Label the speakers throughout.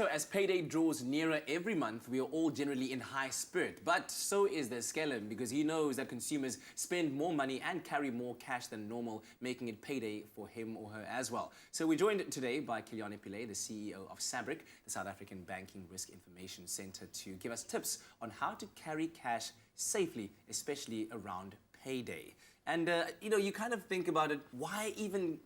Speaker 1: So as payday draws nearer every month, we are all generally in high spirit. But so is the Skellum, because he knows that consumers spend more money and carry more cash than normal, making it payday for him or her as well. So we're joined today by Kiliani Pillay, the CEO of SABRIC, the South African Banking Risk Information Centre, to give us tips on how to carry cash safely, especially around payday. And, you kind of think about it, why even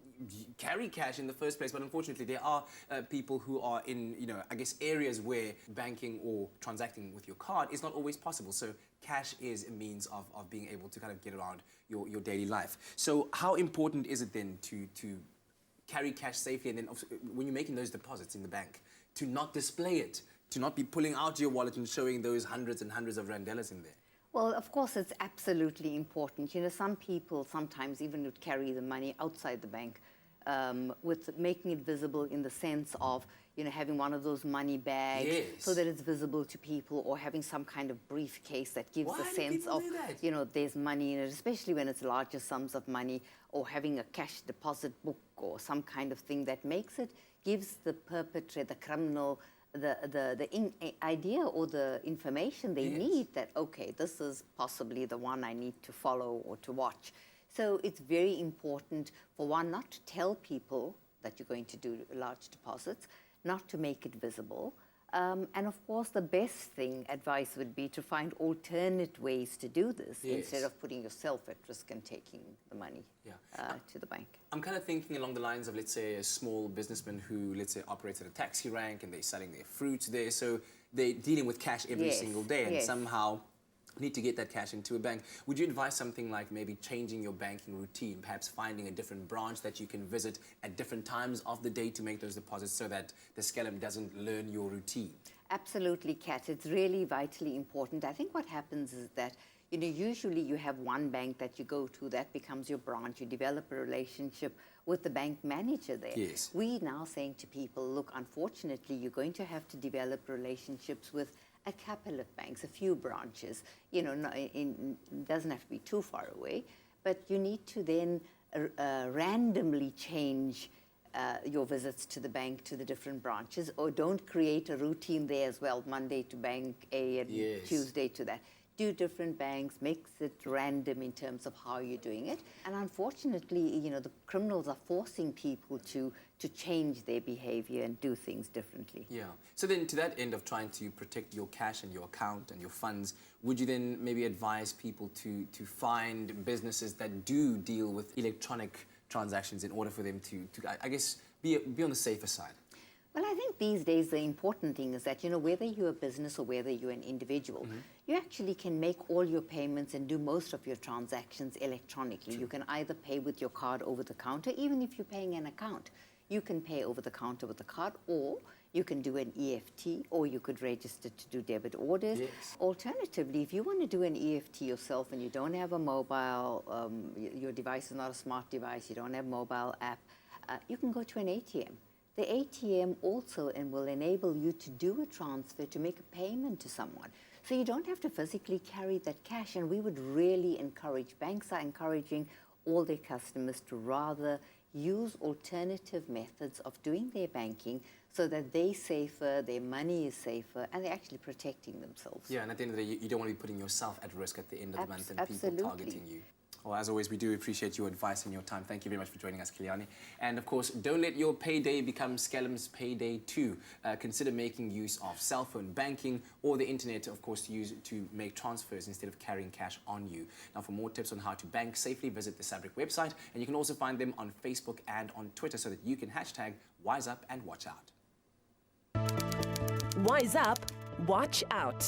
Speaker 1: carry cash in the first place? But unfortunately, there are people who are in, I guess, areas where banking or transacting with your card is not always possible. So cash is a means of being able to kind of get around your daily life. So how important is it then to carry cash safely, and then when you're making those deposits in the bank, to not display it, to not be pulling out your wallet and showing those hundreds and hundreds of randellas in there?
Speaker 2: Well, of course, it's absolutely important. Some people sometimes even would carry the money outside the bank, with making it visible in the sense of, having one of those money bags,
Speaker 1: yes,
Speaker 2: so that it's visible to people, or having some kind of briefcase that gives
Speaker 1: Why
Speaker 2: the sense of, there's money in it, especially when it's larger sums of money, or having a cash deposit book or some kind of thing that gives the perpetrator, the criminal, the idea or the information they
Speaker 1: yes,
Speaker 2: need that, okay, this is possibly the one I need to follow or to watch. So it's very important for one not to tell people that you're going to do large deposits, not to make it visible. And of course, the best advice would be to find alternate ways to do this,
Speaker 1: yes,
Speaker 2: instead of putting yourself at risk and taking the money to the bank.
Speaker 1: I'm kind of thinking along the lines of, let's say, a small businessman who, let's say, operates at a taxi rank and they're selling their fruits there. So they're dealing with cash every
Speaker 2: yes,
Speaker 1: single day and
Speaker 2: yes,
Speaker 1: somehow need to get that cash into a bank. Would you advise something like maybe changing your banking routine, perhaps finding a different branch that you can visit at different times of the day to make those deposits, so that the Skellum doesn't learn your routine?
Speaker 2: Absolutely, Kat. It's really vitally important. I think what happens is that, usually you have one bank that you go to, that becomes your branch. You develop a relationship with the bank manager there.
Speaker 1: Yes.
Speaker 2: We're now saying to people, look, unfortunately, you're going to have to develop relationships with a couple of banks, a few branches. It doesn't have to be too far away, but you need to then randomly change your visits to the bank, to the different branches, or don't create a routine there as well, Monday to bank A and
Speaker 1: yes,
Speaker 2: Tuesday to that. Do different banks, makes it random in terms of how you're doing it. And unfortunately, the criminals are forcing people to change their behavior and do things differently.
Speaker 1: Yeah. So then, to that end of trying to protect your cash and your account and your funds, would you then maybe advise people to find businesses that do deal with electronic transactions in order for them to I guess, be on the safer side?
Speaker 2: Well, I think these days the important thing is that, whether you're a business or whether you're an individual, you actually can make all your payments and do most of your transactions electronically.
Speaker 1: True.
Speaker 2: You can either pay with your card over the counter, even if you're paying an account. You can pay over the counter with the card, or you can do an EFT, or you could register to do debit orders.
Speaker 1: Yes.
Speaker 2: Alternatively, if you want to do an EFT yourself and you don't have a mobile, your device is not a smart device, you don't have a mobile app, you can go to an ATM. The ATM also will enable you to do a transfer, to make a payment to someone. So you don't have to physically carry that cash, and we would really encourage, banks are encouraging all their customers to rather use alternative methods of doing their banking, so that they're safer, their money is safer, and they're actually protecting themselves.
Speaker 1: Yeah, and at the end of the day, you don't want to be putting yourself at risk at the end of the month and
Speaker 2: absolutely,
Speaker 1: people targeting you. Well, as always, we do appreciate your advice and your time. Thank you very much for joining us, Kiliani. And of course, don't let your payday become Skellum's payday too. Consider making use of cell phone banking or the internet, of course, to make transfers instead of carrying cash on you. Now, for more tips on how to bank safely, visit the SABRIC website, and you can also find them on Facebook and on Twitter, so that you can hashtag Wise Up and Watch Out.
Speaker 3: Wise Up, Watch Out.